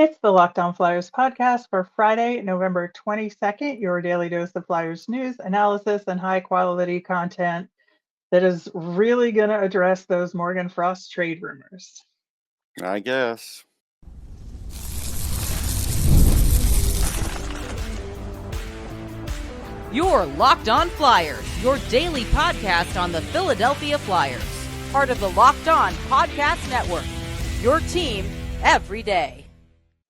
It's the Locked On Flyers podcast for Friday, November 22nd, your daily dose of Flyers news, analysis, and high quality content that is really going to address those Morgan Frost trade rumors. I guess. You're Locked On Flyers, your daily podcast on the Philadelphia Flyers. Part of the Locked On Podcast Network, your team every day.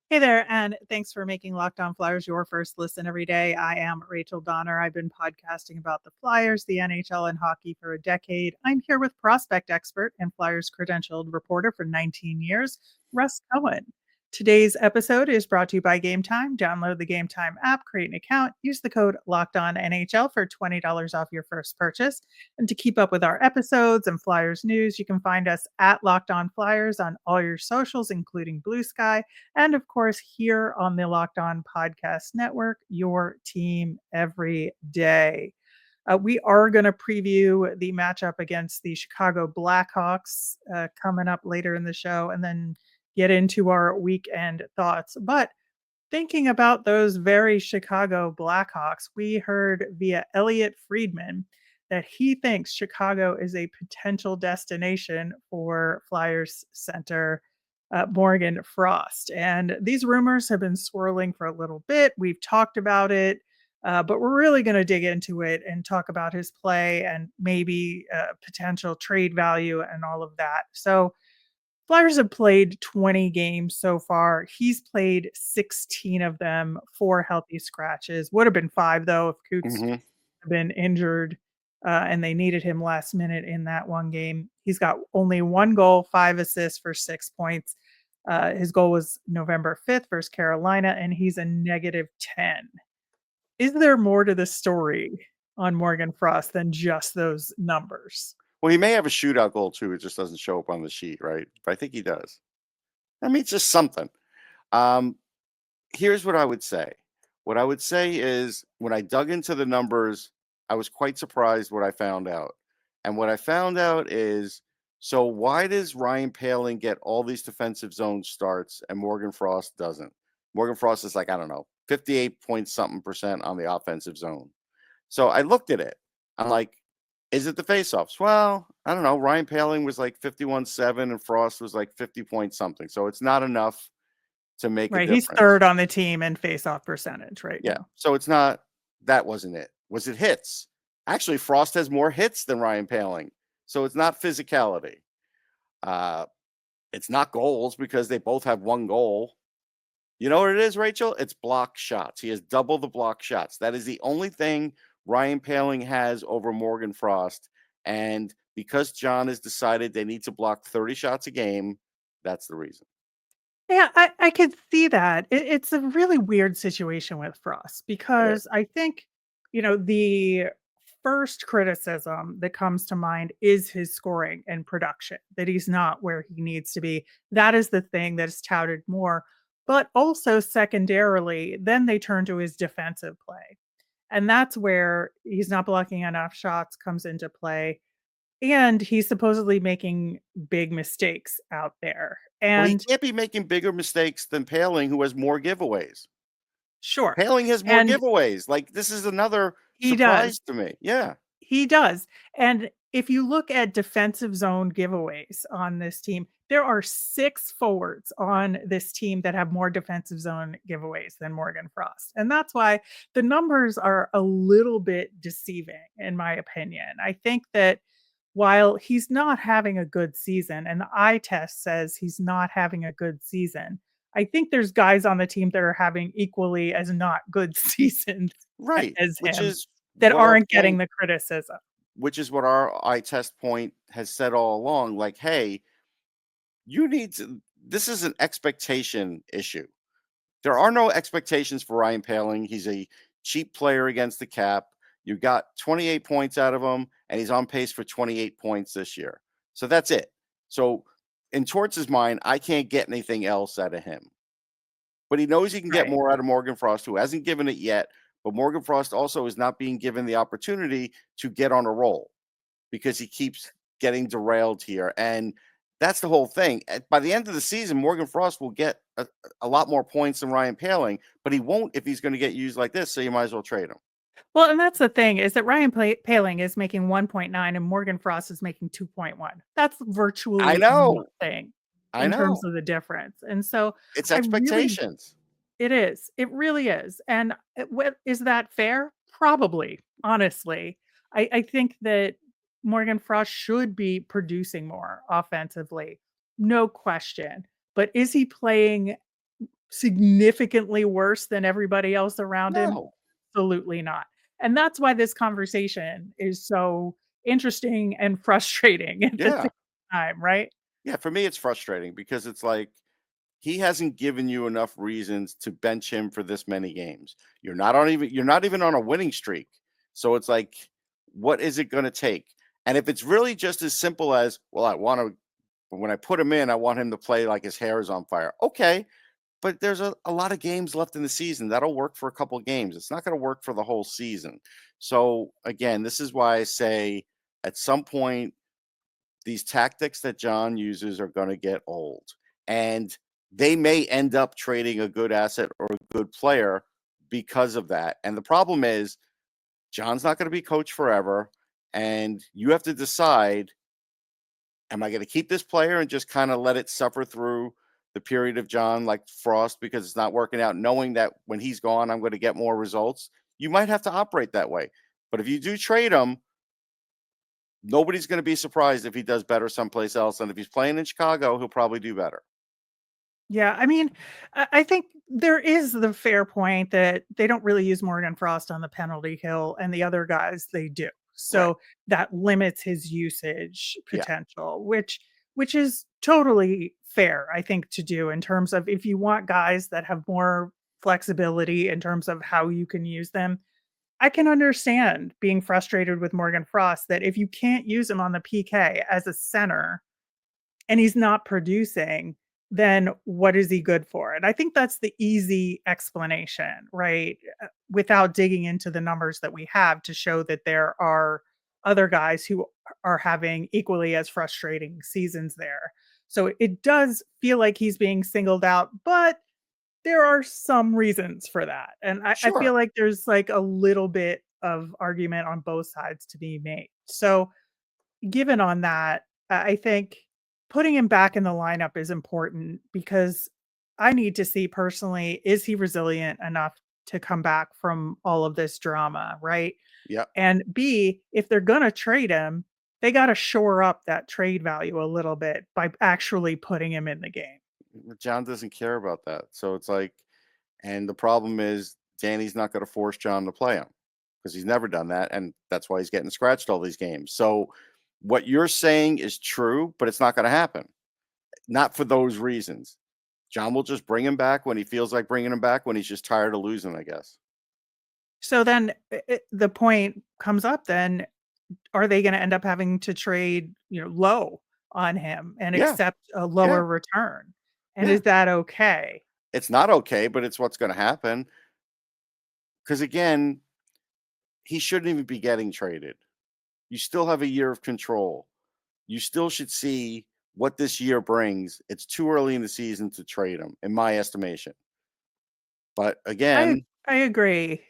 Hey there, and thanks for making Locked On Flyers your first listen every day. I am Rachel Donner. I've been podcasting about the Flyers, the NHL, and hockey for a decade. I'm here with prospect expert and Flyers credentialed reporter for 19 years, Russ Cohen. Today's episode is brought to you by Gametime. Download the Gametime app, create an account, use the code LOCKEDONNHL for $20 off your first purchase. And to keep up with our episodes and Flyers news, you can find us at Locked On Flyers on all your socials, including Blue Sky, and of course, here on the Locked On Podcast Network, your team every day. We are going to preview the matchup against the Chicago Blackhawks coming up later in the show, and then get into our weekend thoughts. But thinking about those very Chicago Blackhawks, we heard via Elliot Friedman that he thinks Chicago is a potential destination for Flyers center Morgan Frost. And these rumors have been swirling for a little bit. We've talked about it, but we're really going to dig into it and talk about his play and maybe potential trade value and all of that. So Flyers have played 20 games so far. He's played 16 of them, 4 healthy scratches. Would have been 5, though, if Coots had been injured and they needed him last minute in that one game. He's got only 1 goal, 5 assists for 6 points. His goal was November 5th versus Carolina, and he's a -10. Is there more to the story on Morgan Frost than just those numbers? Well, he may have a shootout goal too. It just doesn't show up on the sheet, right? But I think he does. I mean, it's just something. Here's what I would say. What I would say is when I dug into the numbers, I was quite surprised what I found out. And what I found out is, so why does Ryan Poehling get all these defensive zone starts and Morgan Frost doesn't? Morgan Frost is like, I don't know, 58 point something percent on the offensive zone. So I looked at it. I'm like, is it the faceoffs? Well, I don't know. Ryan Poehling was like 51.7 and Frost was like 50 point something. So it's not enough to make a difference. He's third on the team in faceoff percentage right now. So it's not, that wasn't it. Was it hits? Actually, Frost has more hits than Ryan Poehling. So it's not physicality. It's not goals because they both have 1 goal. You know what it is, Rachel? It's block shots. He has double the block shots. That is the only thing Ryan Poehling has over Morgan Frost. And because John has decided they need to block 30 shots a game, that's the reason. Yeah, I could see that. It's a really weird situation with Frost because I think, the first criticism that comes to mind is his scoring and production, that he's not where he needs to be. That is the thing that is touted more. But also secondarily, then they turn to his defensive play. And that's where he's not blocking enough shots comes into play. And he's supposedly making big mistakes out there. Well, he And can't be making bigger mistakes than Poehling, who has more giveaways. sure, Poehling has more giveaways. Like, this is another he surprise does. to me. Yeah. He does. And if you look at defensive zone giveaways on this team, there are 6 forwards on this team that have more defensive zone giveaways than Morgan Frost. And that's why the numbers are a little bit deceiving, in my opinion. I think that while he's not having a good season, and the eye test says he's not having a good season, I think there's guys on the team that are having equally as not good seasons Right. as Which him is that what our aren't getting point, the criticism. which is what our eye test point has said all along. Like, hey, you need to, this is an expectation issue. There are no expectations for Ryan Poehling. He's a cheap player against the cap. You got 28 points out of him, and he's on pace for 28 points this year. So that's it. So in Torts' mind, I can't get anything else out of him. But he knows he can get Right. more out of Morgan Frost, who hasn't given it yet. But Morgan Frost also is not being given the opportunity to get on a roll because he keeps getting derailed here. And that's the whole thing. By the end of the season, Morgan Frost will get a lot more points than Ryan Paling, but he won't if he's going to get used like this. So you might as well trade him. Well, and that's the thing is that Ryan Paling is making 1.9 and Morgan Frost is making 2.1. That's I virtually know. nothing I in know. terms of the difference. And so It's I really, expectations. it is. It really is. And is that fair? Probably, honestly. I think that Morgan Frost should be producing more offensively. No question. But is he playing significantly worse than everybody else around him? No. Absolutely not. And that's why this conversation is so interesting and frustrating at the Yeah. same time, right? Yeah. For me, it's frustrating because it's like he hasn't given you enough reasons to bench him for this many games. You're not even on a winning streak. So it's like, what is it going to take? And if it's really just as simple as, well, I want to, when I put him in, I want him to play like his hair is on fire. Okay. But there's a lot of games left in the season. That'll work for a couple of games. It's not going to work for the whole season. So again, this is why I say at some point, these tactics that John uses are going to get old. And they may end up trading a good asset or a good player because of that. And the problem is, John's not going to be coach forever. And you have to decide, am I going to keep this player and just kind of let it suffer through the period of John like Frost because it's not working out, knowing that when he's gone, I'm going to get more results? You might have to operate that way. But if you do trade him, nobody's going to be surprised if he does better someplace else. And if he's playing in Chicago, he'll probably do better. Yeah, I mean, I think there is the fair point that they don't really use Morgan Frost on the penalty kill, and the other guys they do. Right. So that limits his usage Yeah. potential, which is totally fair, I think, to do in terms of if you want guys that have more flexibility in terms of how you can use them. I can understand being frustrated with Morgan Frost that if you can't use him on the PK as a center and he's not producing, then what is he good for? And I think that's the easy explanation, right? Without digging into the numbers that we have to show that there are other guys who are having equally as frustrating seasons there. So it does feel like he's being singled out, but there are some reasons for that. And I feel Sure. like there's like a little bit of argument on both sides to be made. So given on that, I think putting him back in the lineup is important because I need to see personally, is he resilient enough to come back from all of this drama, right? Yeah. And B, if they're going to trade him, they got to shore up that trade value a little bit by actually putting him in the game. John doesn't care about that. So it's like, and the problem is Danny's not going to force John to play him because he's never done that. And that's why he's getting scratched all these games. So what you're saying is true, but it's not going to happen. Not for those reasons. John will just bring him back when he feels like bringing him back, when he's just tired of losing, I guess. So then the point comes up then, are they going to end up having to trade, low on him and Yeah. accept a Yeah. lower return? And Yeah. is that okay? It's not okay, but it's what's going to happen. Because again, he shouldn't even be getting traded. You still have a year of control. You still should see what this year brings. It's too early in the season to trade him, in my estimation. But again, I agree.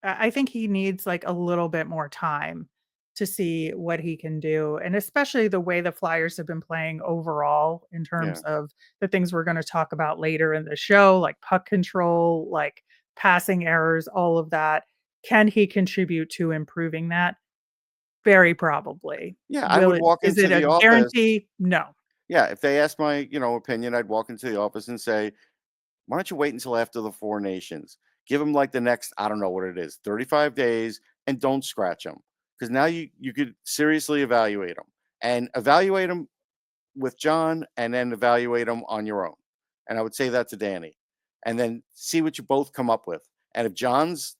I think he needs like a little bit more time to see what he can do. And especially the way the Flyers have been playing overall in terms yeah, of the things we're going to talk about later in the show, like puck control, like passing errors, all of that. Can he contribute to improving that? Very probably. yeah, I would walk Is into it a the office. guarantee? No. Yeah, if they asked my, opinion, I'd walk into the office and say, why don't you wait until after the Four Nations? Give them like the next, I don't know what it is, 35 days, and don't scratch them. Because now you could seriously evaluate them and evaluate them with John and then evaluate them on your own. And I would say that to Danny. And then see what you both come up with. And if John's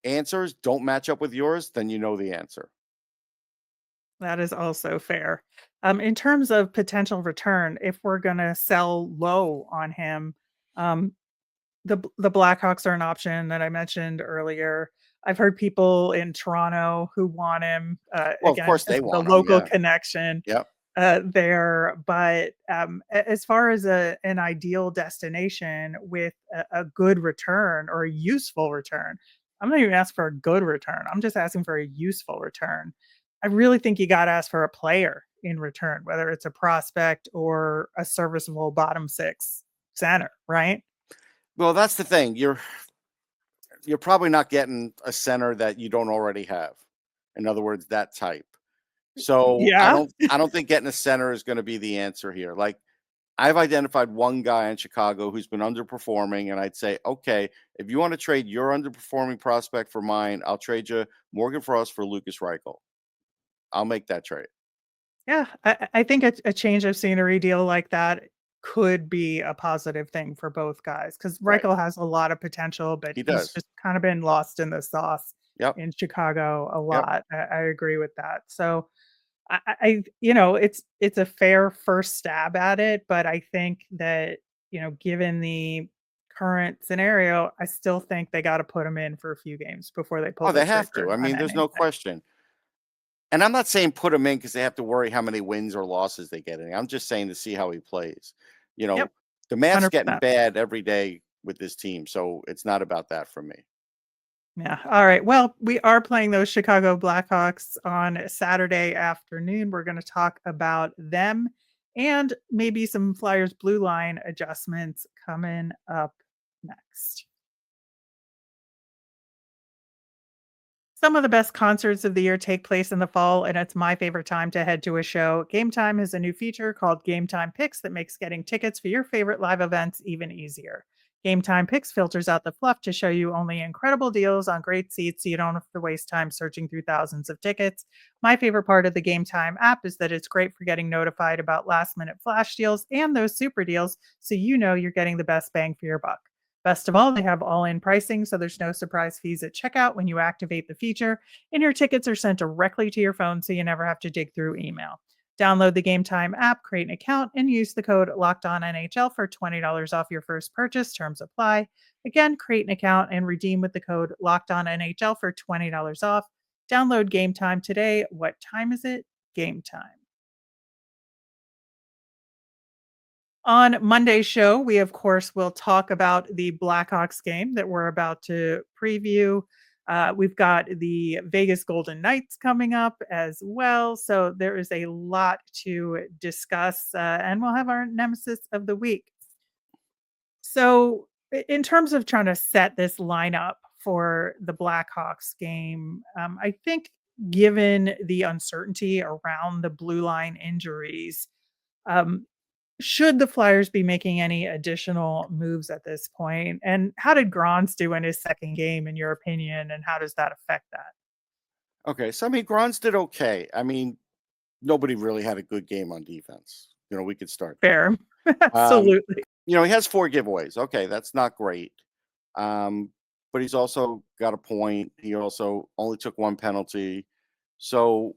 answers don't match up with yours, then you know the answer. That is also fair. In terms of potential return, if we're gonna sell low on him, um, the Blackhawks are an option that I mentioned earlier. I've heard people in Toronto who want him, Well, of again, course because they of the want him. local Yeah. connection. Yep. there. But as far as an ideal destination with a good return or a useful return, I'm not even asking for a good return. I'm just asking for a useful return. I really think you got to ask for a player in return, whether it's a prospect or a serviceable bottom six center, right? Well, that's the thing. You're probably not getting a center that you don't already have. In other words, that type. So Yeah. I don't think getting a center is going to be the answer here. Like I've identified one guy in Chicago who's been underperforming, and I'd say, okay, if you want to trade your underperforming prospect for mine, I'll trade you Morgan Frost for Lucas Reichel. I'll make that trade. Yeah, I think a change of scenery deal like that could be a positive thing for both guys because Right. Reichel has a lot of potential, but He he's does. just kind of been lost in the sauce Yep. in Chicago a Yep. lot. I agree with that. So it's a fair first stab at it, but I think that, given the current scenario, I still think they got to put him in for a few games before they pull Oh, the they have trigger to. I on mean, there's no anything. question. And I'm not saying put him in because they have to worry how many wins or losses they get in. I'm just saying to see how he plays. You Yep, know, the math's getting 100%. bad every day with this team, so it's not about that for me. Yeah. All right. Well, we are playing those Chicago Blackhawks on Saturday afternoon. We're going to talk about them and maybe some Flyers blue line adjustments coming up next. Some of the best concerts of the year take place in the fall, and it's my favorite time to head to a show. Gametime has a new feature called Gametime Picks that makes getting tickets for your favorite live events even easier. Gametime Picks filters out the fluff to show you only incredible deals on great seats so you don't have to waste time searching through thousands of tickets. My favorite part of the Gametime app is that it's great for getting notified about last minute flash deals and those super deals so you know you're getting the best bang for your buck. Best of all, they have all in pricing, so there's no surprise fees at checkout when you activate the feature, and your tickets are sent directly to your phone so you never have to dig through email. Download the Game Time app, create an account, and use the code LOCKEDONNHL for $20 off your first purchase. Terms apply. Again, create an account and redeem with the code LOCKEDONNHL for $20 off. Download Game Time today. What time is it? Game time. On Monday's show, we of course will talk about the Blackhawks game that we're about to preview. We've got the Vegas Golden Knights coming up as well. So there is a lot to discuss, and we'll have our nemesis of the week. So, in terms of trying to set this lineup for the Blackhawks game, I think given the uncertainty around the blue line injuries, um, should the Flyers be making any additional moves at this point? And how did Grons do in his second game, in your opinion? And how does that affect that? Okay, so I mean, Grons did okay. I mean, nobody really had a good game on defense. We could start there. Fair. Um, Absolutely. he has 4 giveaways. Okay, that's not great. Um, but he's also got a point. He also only took 1 penalty. So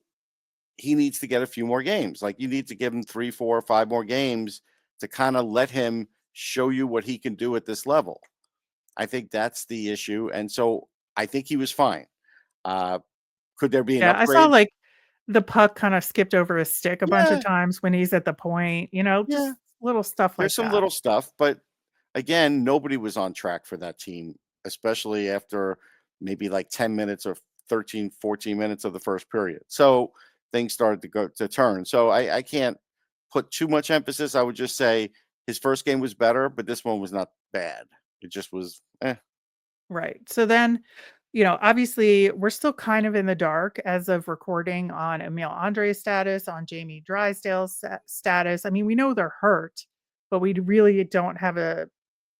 he needs to get a few more games. Like you need to give him 3, 4, 5 more games to kind of let him show you what he can do at this level. I think that's the issue. And so I think he was fine. Uh, could there be an Yeah, I saw upgrade? like the puck kind of skipped over his stick a bunch of Yeah, times when he's at the point, yeah. just little stuff There's like some that. little stuff, but again, nobody was on track for that team, especially after maybe like 10 minutes or 13, 14 minutes of the first period. So things started to turn. So I can't put too much emphasis. I would just say his first game was better, but this one was not bad. It just was Right. So then, obviously we're still kind of in the dark as of recording on Emil Andre's status, on Jamie Drysdale's status. I mean, we know they're hurt, but we really don't have a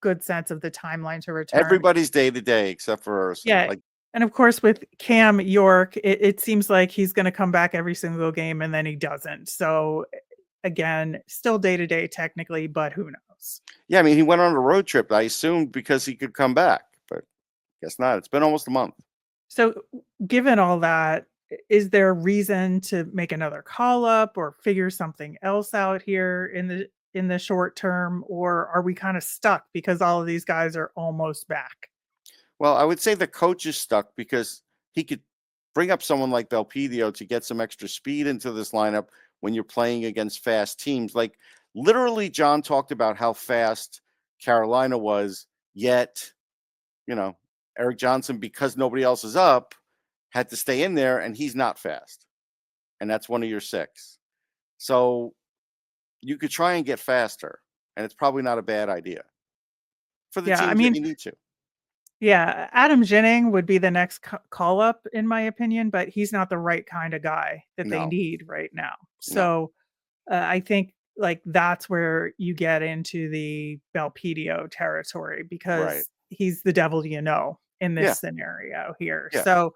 good sense of the timeline to return. everybody's day to day except for Urson. Yeah. Like And of course, with Cam York, it seems like he's going to come back every single game and then he doesn't. So, again, still day to day technically, but who knows? yeah, I mean he went on a road trip. I assumed because he could come back, but guess not. It's been almost a month. So, given all that, is there reason to make another call up or figure something else out here in the short term, or are we kind of stuck because all of these guys are almost back? Well, I would say the coach is stuck because he could bring up someone like Belpedio to get some extra speed into this lineup when you're playing against fast teams. Like literally, John talked about how fast Carolina was, yet, Eric Johnson, because nobody else is up, had to stay in there, and he's not fast. And that's one of your 6. So you could try and get faster, and it's probably not a bad idea for the Yeah, I teams that mean, you need to. yeah, Adam Jennings would be the next call up in my opinion, but he's not the right kind of guy that they No, need right now. no, So I think like that's where you get into the Belpedio territory right. because he's the devil in Yeah, this scenario here. yeah. So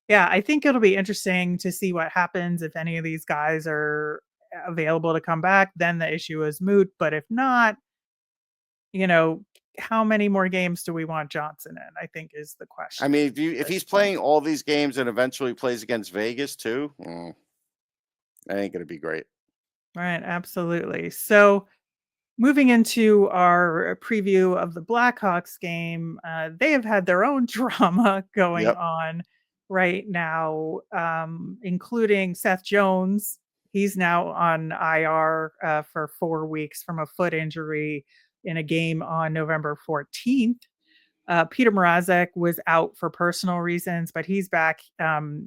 yeah, I think it'll be interesting to see what happens if any of these guys are available to come back. Then the issue is moot. But if not, you know, how many more games do we want Johnson in? I think is the I question mean, at if this he's point. playing all these games and eventually plays against Vegas too, that ain't gonna be great. Right, absolutely. So moving into our preview of the Blackhawks game, they have had their own drama going Yep. on right now, including Seth Jones. He's now on IR for 4 weeks from a foot injury in a game on November 14th. Peter Mrazek was out for personal reasons, but he's back.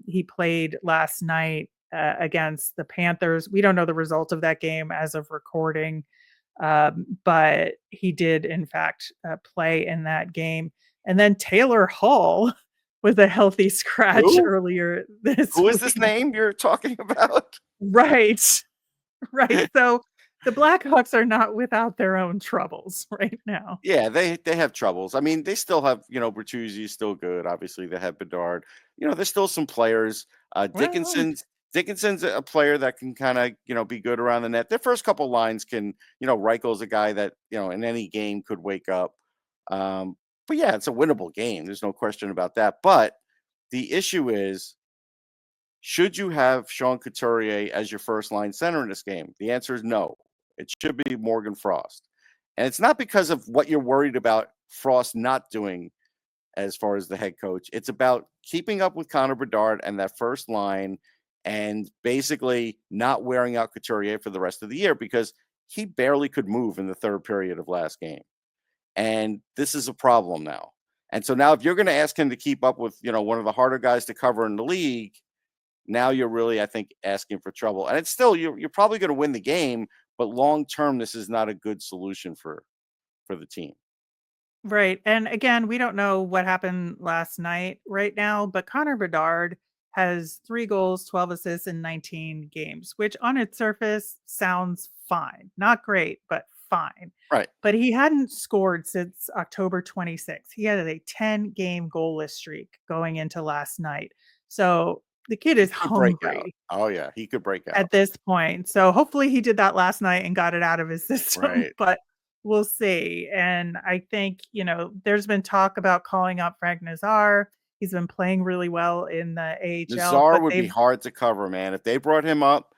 He played last night against the Panthers. We don't know the result of that game as of recording, but he did, in fact, play in that game. And then Taylor Hall with a healthy scratch Who? earlier this Who is this week. name you're talking about? Right. Right. So the Blackhawks are not without their own troubles right now. Yeah, they have troubles. I mean, they still have, Bertuzzi is still good. Obviously, they have Bedard. There's still some players. Well, Dickinson's a player that can kind of, be good around the net. Their first couple lines can, Reichel's a guy that, in any game could wake up. But yeah, it's a winnable game. There's no question about that. But the issue is, should you have Sean Couturier as your first line center in this game? The answer is no. It should be Morgan Frost. And it's not because of what you're worried about Frost not doing as far as the head coach. It's about keeping up with Connor Bedard and that first line and basically not wearing out Couturier for the rest of the year because he barely could move in the third period of last game. And this is a problem now. And so now if you're going to ask him to keep up with, one of the harder guys to cover in the league, now you're really, I think, asking for trouble. And it's still, you're probably going to win the game, but long term, this is not a good solution for the team. right. And again, we don't know what happened last night right now, but Connor Bedard has 3 goals, 12 assists in 19 games, which on its surface sounds fine. Not great, but fine. Right. But he hadn't scored since October 26th. He had a 10-game goalless streak going into last night. So the kid is Could break out. hungry Oh, yeah. He could break out. at this point. So hopefully he did that last night and got it out of his system, Right. but we'll see. And I think, there's been talk about calling up Frank Nazar. He's been playing really well in the AHL, Nazar but would be hard to cover, man. If they brought him up,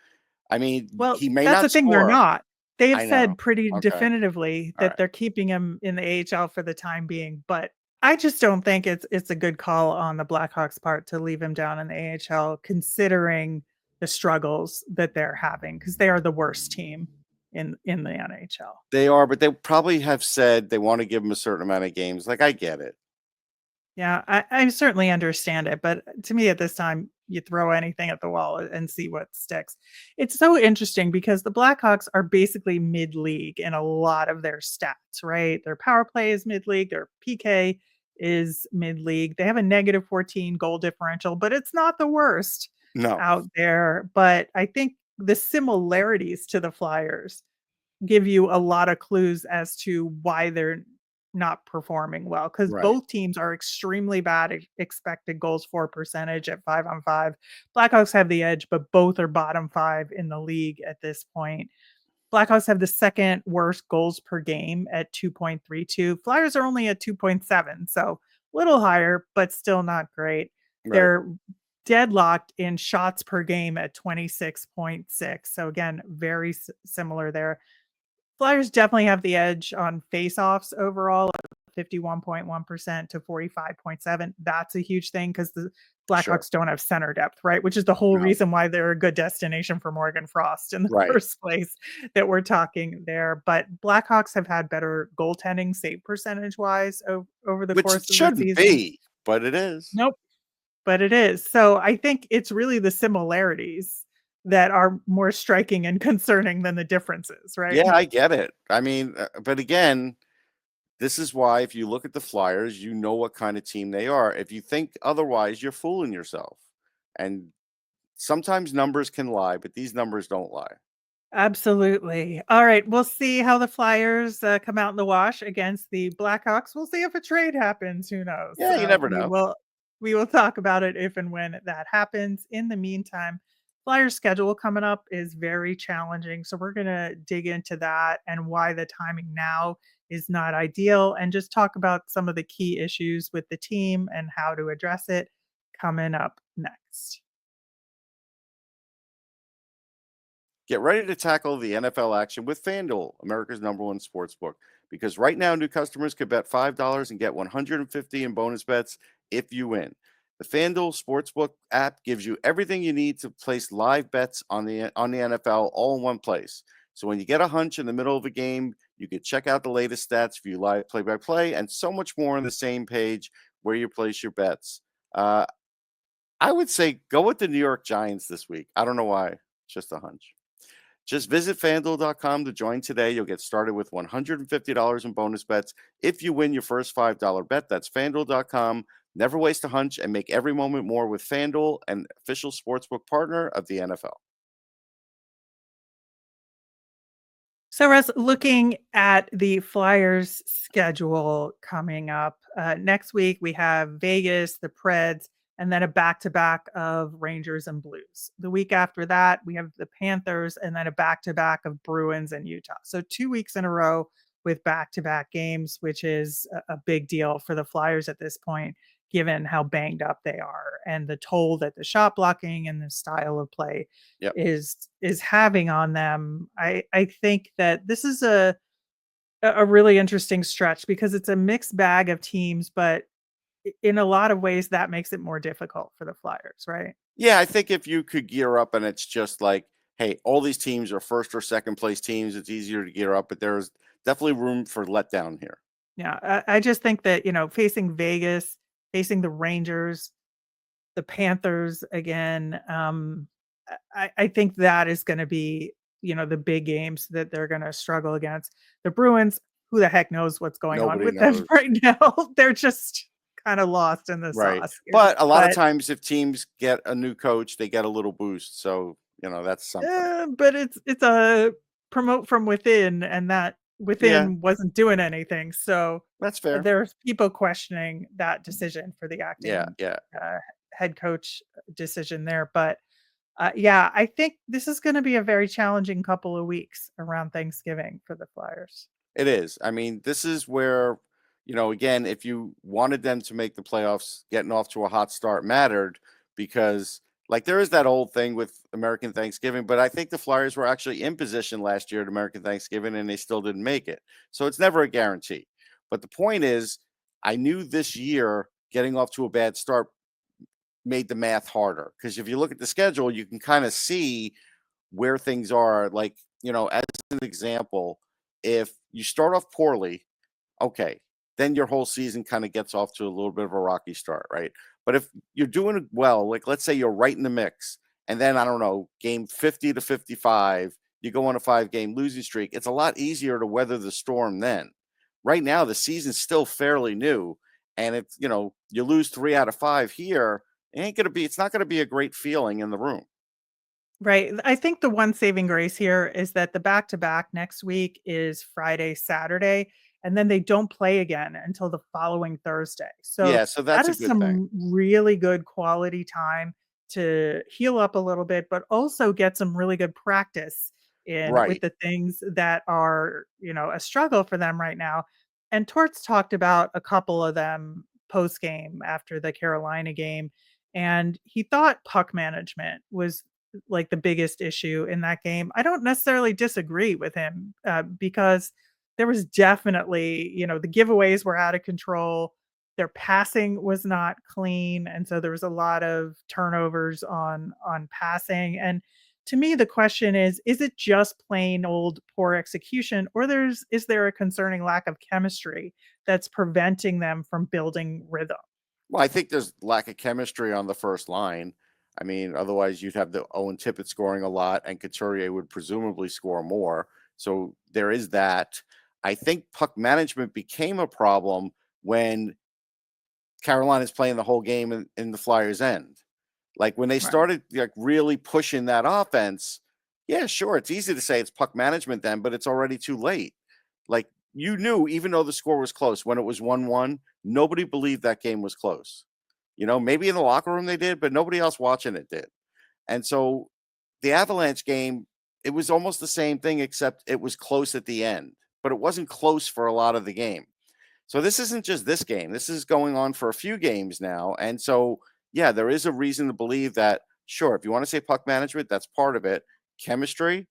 I mean, well, he may that's the not thing, they're score. not. They have I know. said pretty Okay. definitively All that right. they're keeping him in the AHL for the time being, but I just don't think it's a good call on the Blackhawks' part to leave him down in the AHL, considering the struggles that they're having, because they are the worst team in the NHL. They are, but they probably have said they want to give him a certain amount of games. Like, I get it. Yeah, I certainly understand it, but to me at this time, you throw anything at the wall and see what sticks. It's so interesting because the Blackhawks are basically mid-league in a lot of their stats, right? Their power play is mid-league, their PK is mid-league. They have a negative 14 goal differential, but it's not the worst No. out there. But I think the similarities to the Flyers give you a lot of clues as to why they're not performing well, because Right. both teams are extremely bad at expected goals for percentage at 5-on-5. Blackhawks have the edge, but both are bottom 5 in the league at this point. Blackhawks have the second worst goals per game at 2.32. Flyers are only at 2.7, so a little higher, but still not great. Right. They're deadlocked in shots per game at 26.6. So again, very similar there. Flyers definitely have the edge on faceoffs overall, 51.1% to 45.7%. That's a huge thing because the Sure. Blackhawks don't have center depth, right? Which is the whole No. reason why they're a good destination for Morgan Frost in the Right. first place that we're talking there. But Blackhawks have had better goaltending save percentage wise over the Which it course of the shouldn't season. be, but it is. Nope, but it is. So I think it's really the similarities that are more striking and concerning than the differences, right? Yeah, I get it. I mean, but again, this is why if you look at the Flyers, you know what kind of team they are. If you think otherwise, you're fooling yourself. And sometimes numbers can lie, but these numbers don't lie. Absolutely. All right, we'll see how the Flyers come out in the wash against the Blackhawks. We'll see if a trade happens. Who knows? Yeah, you never We know. will talk about it if and when that happens. In the meantime, Flyers schedule coming up is very challenging, so we're going to dig into that and why the timing now is not ideal, and just talk about some of the key issues with the team and how to address it coming up next. Get ready to tackle the NFL action with FanDuel, America's #1 sportsbook. Because right now, new customers could bet $5 and get 150 in bonus bets if you win. The FanDuel Sportsbook app gives you everything you need to place live bets on the NFL all in one place. So when you get a hunch in the middle of a game, you can check out the latest stats, view live play-by-play, and so much more on the same page where you place your bets. Uh, I would say go with the New York Giants this week. I don't know why, just a hunch. Just visit fanduel.com to join today. You'll get started with $150 in bonus bets if you win your first $5 bet. That's fanduel.com. Never waste a hunch and make every moment more with FanDuel, an official sportsbook partner of the NFL. So, Russ, looking at the Flyers schedule coming up next week, we have Vegas, the Preds, and then a back to back of Rangers and Blues. The week after that, we have the Panthers, and then a back to back of Bruins and Utah. So, 2 weeks in a row with back to back games, which is a big deal for the Flyers at this point, given how banged up they are and the toll that the shot blocking and the style of play Yep, is having on them. I think that this is a really interesting stretch because it's a mixed bag of teams, but in a lot of ways that makes it more difficult for the Flyers, right? Yeah, I think if you could gear up and it's just like, hey, all these teams are first or second place teams, it's easier to gear up, but there's definitely room for letdown here. Yeah, I just think that, facing Vegas, facing the Rangers, the Panthers again, I think that is gonna be, the big games that they're gonna struggle against. The Bruins, who the heck knows what's going on Nobody with them knows. right now? They're just kinda lost in the Right. sauce here. But a lot of But times if teams get a new coach, they get a little boost. So, that's something. but it's a promote from within, and that Yeah, within wasn't doing anything. So that's fair. there's people questioning that decision for the Yeah, acting yeah. head coach decision there. But yeah, I think this is going to be a very challenging couple of weeks around Thanksgiving for the Flyers. It is. I mean, this is where, again, if you wanted them to make the playoffs, getting off to a hot start mattered because, like, there is that old thing with American Thanksgiving, but I think the Flyers were actually in position last year at American Thanksgiving and they still didn't make it. So it's never a guarantee. But the point is, I knew this year getting off to a bad start made the math harder because if you look at the schedule, you can kind of see where things are. Like, as an example, if you start off poorly, okay, then your whole season kind of gets off to a little bit of a rocky start, right? But if you're doing well, like let's say you're right in the mix, and then I don't know, game 50 to 55, you go on a 5-game losing streak, it's a lot easier to weather the storm then. Right now, the season's still fairly new, and it's you lose 3 out of 5 here, it's not gonna be a great feeling in the room. Right. I think the one saving grace here is that the back to back next week is Friday, Saturday, and then they don't play again until the following Thursday. So Yeah, so that that's a is good thing. some really good quality time to heal up a little bit, but also get some really good practice in with Right. the things that are, a struggle for them right now. And Torts talked about a couple of them post game after the Carolina game. And he thought puck management was like the biggest issue in that game. I don't necessarily disagree with him because there was definitely, the giveaways were out of control. Their passing was not clean, and so there was a lot of turnovers on passing. And to me, the question is it just plain old poor execution, or is there a concerning lack of chemistry that's preventing them from building rhythm? Well, I think there's lack of chemistry on the first line. I mean, otherwise you'd have the Owen Tippett scoring a lot, and Couturier would presumably score more. So there is that. I think puck management became a problem when Carolina's playing the whole game in the Flyers' end. Like when they Right. started like really pushing that offense, yeah, sure, it's easy to say it's puck management then, but it's already too late. Like you knew, even though the score was close, when it was 1-1, nobody believed that game was close. Maybe in the locker room they did, but nobody else watching it did. And so the Avalanche game, it was almost the same thing, except it was close at the end, but it wasn't close for a lot of the game. So this isn't just this game. This is going on for a few games now. And so, yeah, there is a reason to believe that, sure, if you want to say puck management, that's part of it. Chemistry,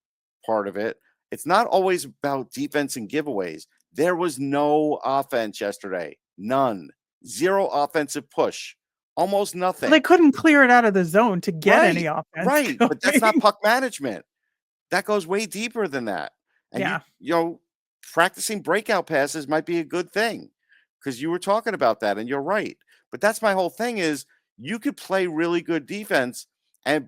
part of it. It's not always about defense and giveaways. There was no offense yesterday. None. Zero offensive push. Almost Well, nothing. they couldn't clear it out of the zone to get any offense Right. going. But that's not puck management. That goes way deeper than that. And Yeah. practicing breakout passes might be a good thing because you were talking about that and you're right. But that's my whole thing is you could play really good defense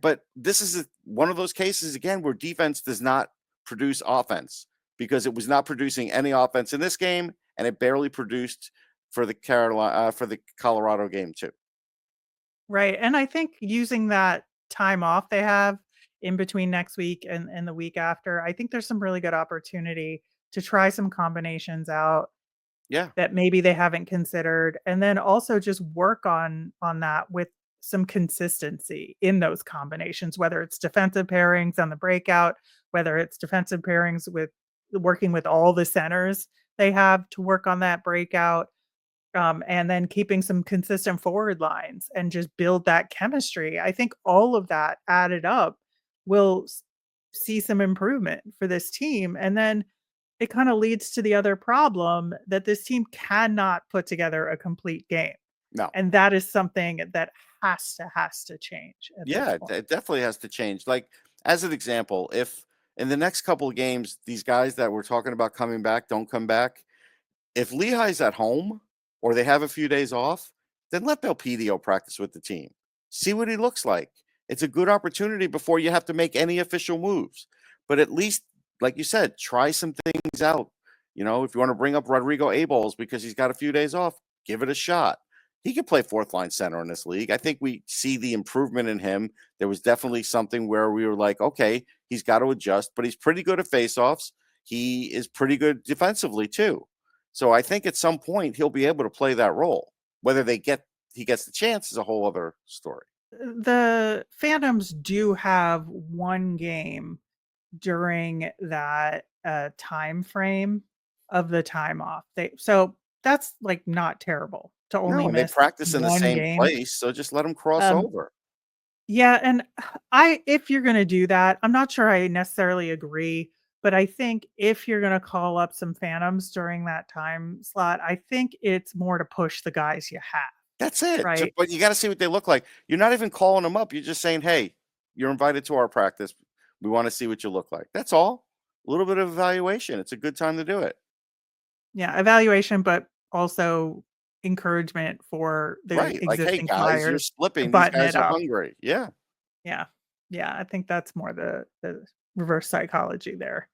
but this is one of those cases again where defense does not produce offense because it was not producing any offense in this game and it barely produced for the Colorado game too. Right. And I think using that time off they have in between next week and the week after, I think there's some really good opportunity to try some combinations out Yeah. that maybe they haven't considered, and then also just work on that with some consistency in those combinations, whether it's defensive pairings on the breakout, whether it's defensive pairings with working with all the centers they have to work on that breakout, and then keeping some consistent forward lines and just build that chemistry. I think all of that added up will see some improvement for this team. And then it kind of leads to the other problem that this team cannot put together a complete game. No. And that is something that has to change at Yeah, this it point. it definitely has to change. Like, as an example, if in the next couple of games, these guys that we're talking about coming back don't come back, if Lehigh's at home or they have a few days off, then let Belpedio practice with the team. See what he looks like. It's a good opportunity before you have to make any official moves. But at least, like you said, try some things out. If you want to bring up Rodrigo Abols because he's got a few days off, give it a shot. He could play fourth line center in this league. I think we see the improvement in him. There was definitely something where we were like, okay, he's got to adjust, but he's pretty good at faceoffs. He is pretty good defensively too. So I think at some point he'll be able to play that role. Whether he gets the chance is a whole other story. The Phantoms do have one game during that time frame of the time off. So that's like not terrible to only No, and they miss practice in the one same game. place, so just let them cross Um, over. yeah, and I if you're gonna do that, I'm not sure I necessarily agree, but I think if you're gonna call up some Phantoms during that time slot, I think it's more to push the guys you have, That's it. right? But you got to see what they look like. You're not even calling them up. You're just saying, "Hey, you're invited to our practice. We want to see what you look like." That's all. A little bit of evaluation. It's a good time to do it. Yeah, evaluation, but also encouragement for the Right. Like, "Hey existing guys, you're Flyers to slipping. These button guys it are up. hungry." Yeah. Yeah. Yeah, I think that's more the reverse psychology there.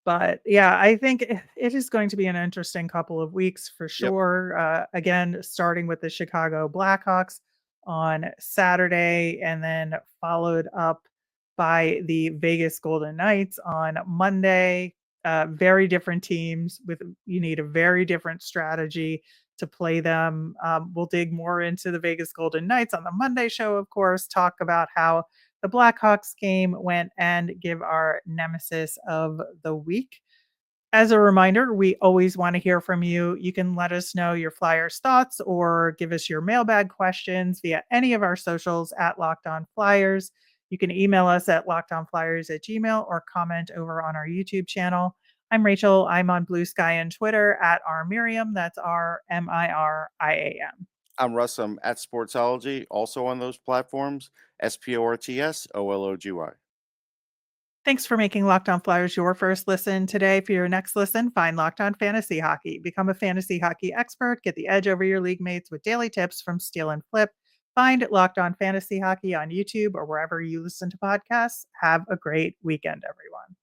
But, yeah, I think it is going to be an interesting couple of weeks for Yep. sure. Again, starting with the Chicago Blackhawks on Saturday and then followed up by the Vegas Golden Knights on Monday. Very different teams with you need a very different strategy to play them. We'll dig more into the Vegas Golden Knights on the Monday show, of course, talk about how the Blackhawks game went and give our nemesis of the week. As a reminder, we always want to hear from you. You can let us know your Flyers thoughts or give us your mailbag questions via any of our socials at Locked On Flyers. You can email us at lockedonflyers@gmail or comment over on our YouTube channel. I'm Rachel. I'm on Blue Sky and Twitter at rmiriam. That's RMIRIAM. I'm Russ. I'm at Sportsology, also on those platforms, SPORTSOLOGY. Thanks for making Locked On Flyers your first listen. Today, for your next listen, find Locked On Fantasy Hockey. Become a fantasy hockey expert. Get the edge over your league mates with daily tips from Steal and Flip. Find Locked On Fantasy Hockey on YouTube or wherever you listen to podcasts. Have a great weekend, everyone.